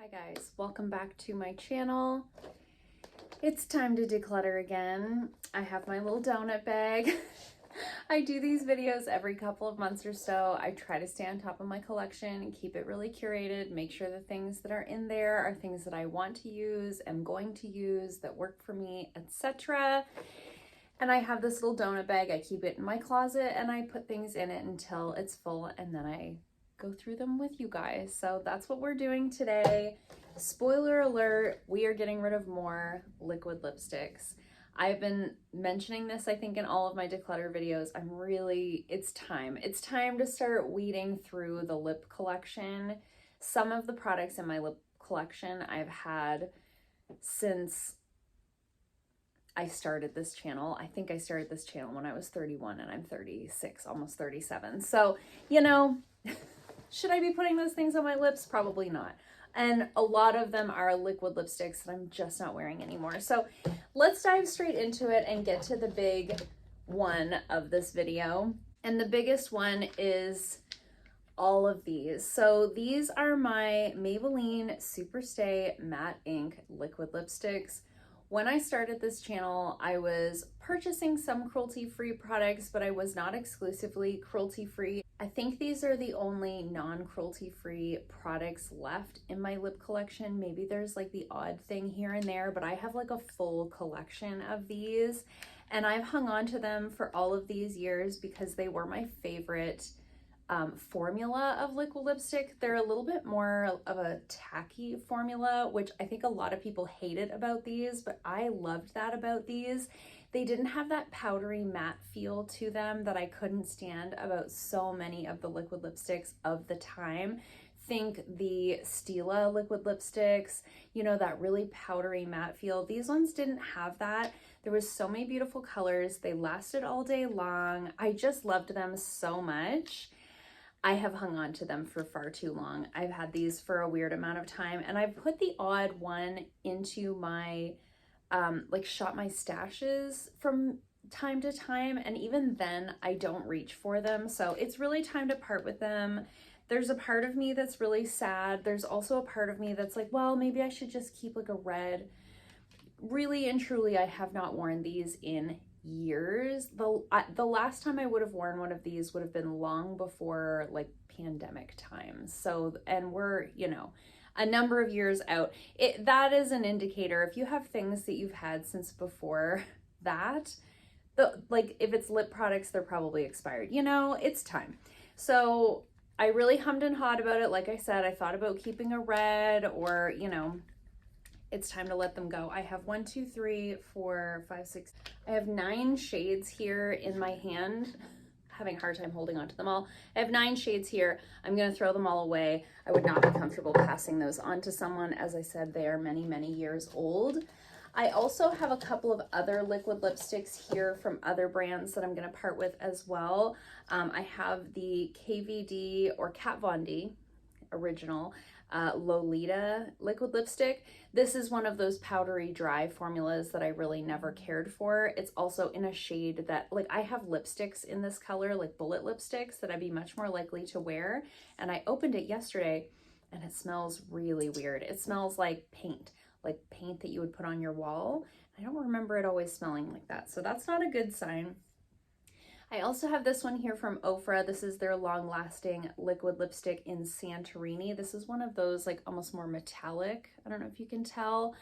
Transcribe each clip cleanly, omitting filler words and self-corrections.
Hi guys, welcome back to my channel. It's time to declutter again. I have my little donut bag. I do these videos every couple of months or so. I try to stay on top of my collection and keep it really curated, make sure the things that are in there are things that I want to use, am going to use, that work for me, etc. And I have this little donut bag. I keep it in my closet and I put things in it until it's full, and then I go through them with you guys. So that's what we're doing today. Spoiler alert, we are getting rid of more liquid lipsticks. I've been mentioning this, I think, in all of my declutter videos. It's time to start weeding through the lip collection. Some of the products in my lip collection I've had since I started this channel. I think I started this channel when I was 31 and I'm 36, almost 37. So, you know, should I be putting those things on my lips? Probably not. And a lot of them are liquid lipsticks that I'm just not wearing anymore. So let's dive straight into it and get to the big one of this video. And the biggest one is all of these. So these are my Maybelline Superstay Matte Ink liquid lipsticks. When I started this channel, I was purchasing some cruelty-free products, but I was not exclusively cruelty-free. I think these are the only non-cruelty-free products left in my lip collection. Maybe there's like the odd thing here and there, but I have like a full collection of these, and I've hung on to them for all of these years because they were my favorite formula of liquid lipstick. They're a little bit more of a tacky formula, which I think a lot of people hated about these, but I loved that about these. They didn't have that powdery matte feel to them that I couldn't stand about so many of the liquid lipsticks of the time. Think the Stila liquid lipsticks, you know, that really powdery matte feel. These ones didn't have that. There was so many beautiful colors. They lasted all day long. I just loved them so much. I have hung on to them for far too long. I've had these for a weird amount of time, and I've put the odd one into my, like shop my stashes from time to time, and even then I don't reach for them. So it's really time to part with them. There's a part of me that's really sad. There's also a part of me that's like, well, maybe I should just keep like a red. Really and truly, I have not worn these in years. The last time I would have worn one of these would have been long before like pandemic times. So, and we're, you know, a number of years out. That is an indicator. If you have things that you've had since before that, like if it's lip products, they're probably expired. You know, it's time. So I really hummed and hawed about it. Like I said, I thought about keeping a red, or, you know, it's time to let them go. I have 1, 2, 3, 4, 5, 6. I have 9 shades here in my hand. Having a hard time holding on to them all. I have 9 shades here. I'm gonna throw them all away. I would not be comfortable passing those on to someone. As I said, they are many, many years old. I also have a couple of other liquid lipsticks here from other brands that I'm gonna part with as well. I have the KVD or Kat Von D original Lolita liquid lipstick. This is one of those powdery dry formulas that I really never cared for. It's also in a shade that, like, I have lipsticks in this color, like bullet lipsticks, that I'd be much more likely to wear. And I opened it yesterday and it smells really weird. It smells like paint that you would put on your wall. I don't remember it always smelling like that, so that's not a good sign. I also have this one here from Ofra. This is their long-lasting liquid lipstick in Santorini. This is one of those like almost more metallic. I don't know if you can tell.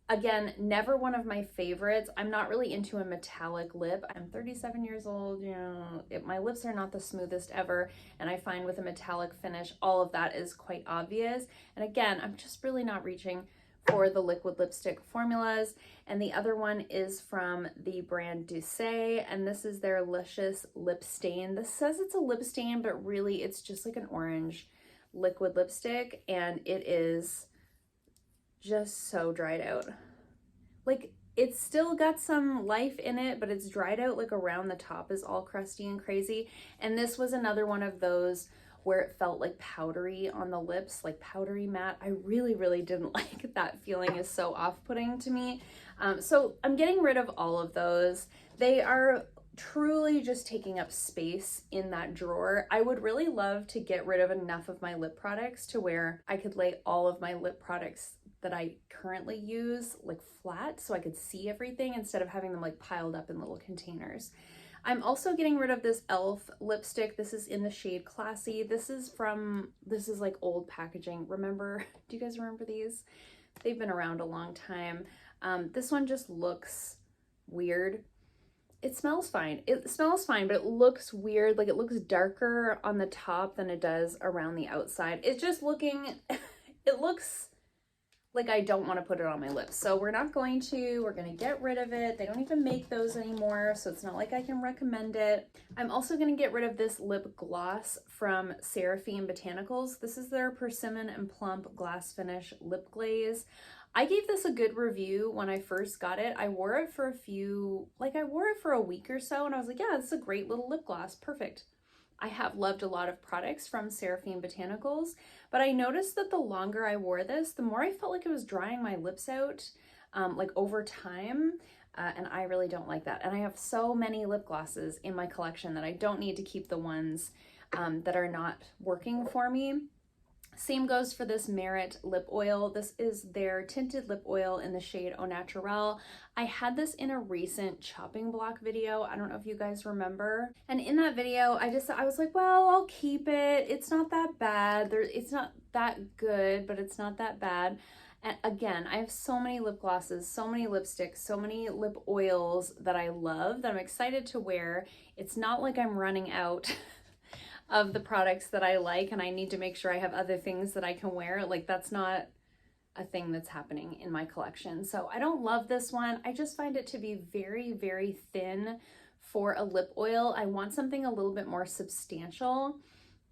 Again, never one of my favorites. I'm not really into a metallic lip. I'm 37 years old, you know, my lips are not the smoothest ever, and I find with a metallic finish, all of that is quite obvious. And again, I'm just really not reaching for the liquid lipstick formulas. And the other one is from the brand Saie, and this is their Licious Lip Stain. This says it's a lip stain, but really it's just like an orange liquid lipstick, and it is just so dried out. Like, it's still got some life in it, but it's dried out, like around the top is all crusty and crazy. And this was another one of those where it felt like powdery on the lips, like powdery matte. I really, really didn't like that feeling. Is so off-putting to me. So I'm getting rid of all of those. They are truly just taking up space in that drawer. I would really love to get rid of enough of my lip products to where I could lay all of my lip products that I currently use like flat so I could see everything instead of having them like piled up in little containers. I'm also getting rid of this e.l.f. lipstick. This is in the shade Classy. This is like old packaging. Remember, do you guys remember these? They've been around a long time. This one just looks weird. It smells fine. It smells fine, but it looks weird. Like it looks darker on the top than it does around the outside. It's just looking, it looks like I don't want to put it on my lips. So we're not going to, we're going to get rid of it. They don't even make those anymore, so it's not like I can recommend it. I'm also going to get rid of this lip gloss from Saie Botanicals. This is their Persimmon and Plump Glass Finish Lip Glaze. I gave this a good review when I first got it. I wore it for a week or so, and I was like, yeah, this is a great little lip gloss, perfect. I have loved a lot of products from Saie Botanicals, but I noticed that the longer I wore this, the more I felt like it was drying my lips out, like over time, and I really don't like that. And I have so many lip glosses in my collection that I don't need to keep the ones that are not working for me. Same goes for this Merit lip oil. This is their tinted lip oil in the shade Au Naturel. I had this in a recent chopping block video. I don't know if you guys remember. And in that video, I was like, well, I'll keep it. It's not that bad. It's not that good, but it's not that bad. And again, I have so many lip glosses, so many lipsticks, so many lip oils that I love that I'm excited to wear. It's not like I'm running out of the products that I like and I need to make sure I have other things that I can wear. Like that's not a thing that's happening in my collection. So I don't love this one. I just find it to be very, very thin for a lip oil. I want something a little bit more substantial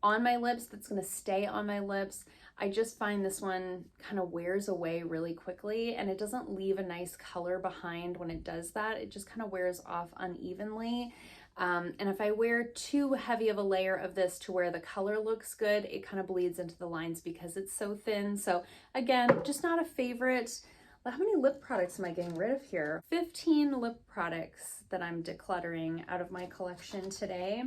on my lips that's gonna stay on my lips. I just find this one kind of wears away really quickly and it doesn't leave a nice color behind when it does that. It just kind of wears off unevenly. And if I wear too heavy of a layer of this to where the color looks good, it kind of bleeds into the lines because it's so thin. So again, just not a favorite. How many lip products am I getting rid of here? 15 lip products that I'm decluttering out of my collection today.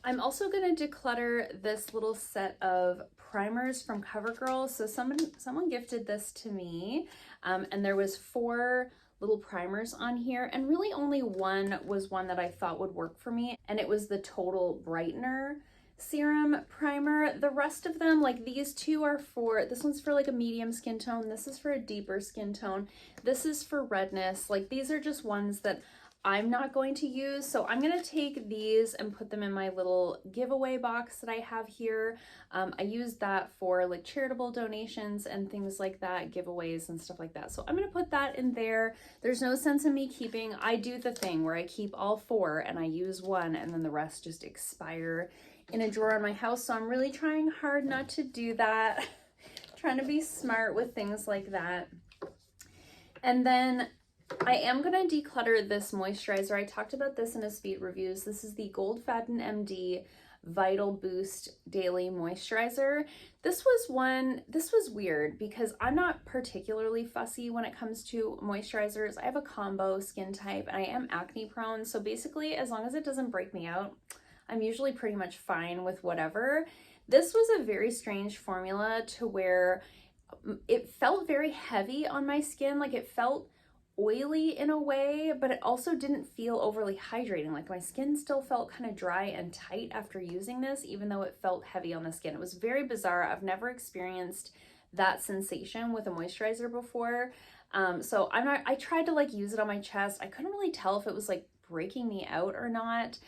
I'm also going to declutter this little set of primers from CoverGirl. So someone gifted this to me, and there was 4 little primers on here, and really only one was one that I thought would work for me, and it was the Total Brightener serum primer. The rest of them, like these 2 are for, this one's for like a medium skin tone, this is for a deeper skin tone, this is for redness. Like these are just ones that I'm not going to use, so I'm going to take these and put them in my little giveaway box that I have here. I use that for like charitable donations and things like that, giveaways and stuff like that. So I'm going to put that in there. There's no sense in me keeping, I do the thing where I keep all 4 and I use one and then the rest just expire in a drawer in my house. So I'm really trying hard not to do that, trying to be smart with things like that. And then I am going to declutter this moisturizer. I talked about this in a speed reviews. This is the Goldfaden MD Vital Boost Daily Moisturizer. This was weird because I'm not particularly fussy when it comes to moisturizers. I have a combo skin type and I am acne prone. So basically, as long as it doesn't break me out, I'm usually pretty much fine with whatever. This was a very strange formula to where it felt very heavy on my skin. Like it felt oily in a way, but it also didn't feel overly hydrating. Like my skin still felt kind of dry and tight after using this, even though it felt heavy on the skin. It was very bizarre. I've never experienced that sensation with a moisturizer before. So I tried to like use it on my chest. I couldn't really tell if it was like breaking me out or not.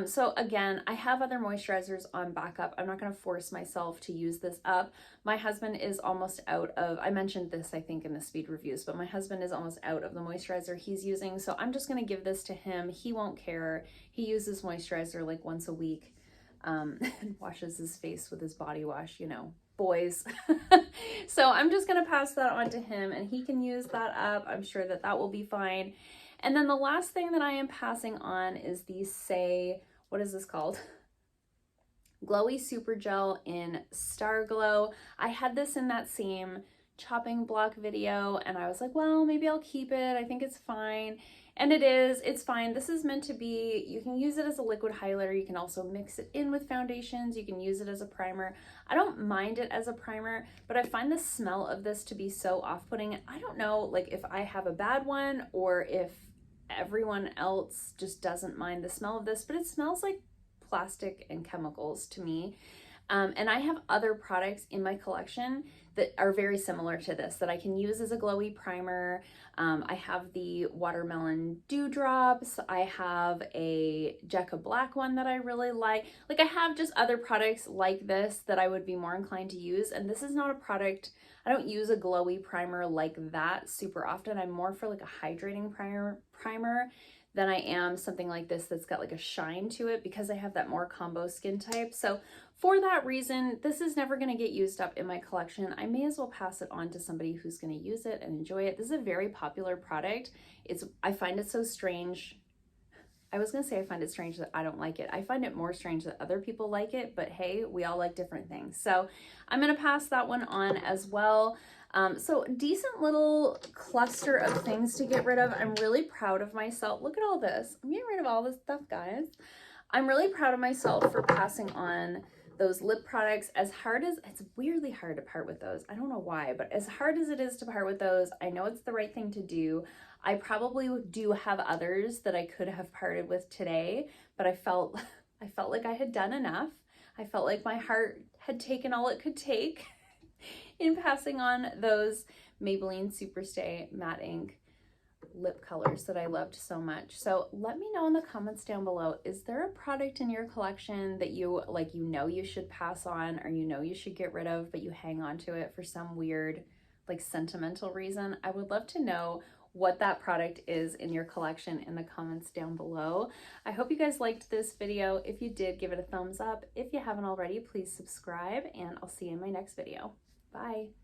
So again, I have other moisturizers on backup. I'm not going to force myself to use this up. My husband is almost out of, I mentioned this I think in the speed reviews, but my husband is almost out of the moisturizer he's using. So I'm just going to give this to him. He won't care. He uses moisturizer like once a week, and washes his face with his body wash, you know, boys. So I'm just going to pass that on to him and he can use that up. I'm sure that that will be fine. And then the last thing that I am passing on is the Saie, what is this called? Glowy Super Gel in Star Glow. I had this in that same chopping block video, and I was like, well, maybe I'll keep it. I think it's fine. And it's fine. This is meant to be, you can use it as a liquid highlighter. You can also mix it in with foundations. You can use it as a primer. I don't mind it as a primer, but I find the smell of this to be so off-putting. I don't know, like, if I have a bad one or if everyone else just doesn't mind the smell of this, but it smells like plastic and chemicals to me. And I have other products in my collection that are very similar to this that I can use as a glowy primer. I have the watermelon dewdrops. I have a Jecca Black one that I really like. Like, I have just other products like this that I would be more inclined to use. And this is not a product, I don't use a glowy primer like that super often. I'm more for like a hydrating primer than I am something like this that's got like a shine to it, because I have that more combo skin type. So for that reason, this is never going to get used up in my collection. I may as well pass it on to somebody who's going to use it and enjoy it. This is a very popular product. I find it so strange. I was going to say I find it strange that I don't like it. I find it more strange that other people like it, but hey, we all like different things. So I'm going to pass that one on as well. So decent little cluster of things to get rid of. I'm really proud of myself. Look at all this. I'm getting rid of all this stuff, guys. I'm really proud of myself for passing on those lip products. It's weirdly hard to part with those. I don't know why, but as hard as it is to part with those, I know it's the right thing to do. I probably do have others that I could have parted with today, but I felt like I had done enough. I felt like my heart had taken all it could take in passing on those Maybelline Superstay Matte Ink lip colors that I loved so much. So let me know in the comments down below, is there a product in your collection that you you should pass on, or you should get rid of, but you hang on to it for some weird like sentimental reason? I would love to know what that product is in your collection in the comments down below. I hope you guys liked this video. If you did, give it a thumbs up. If you haven't already, please subscribe, and I'll see you in my next video. Bye.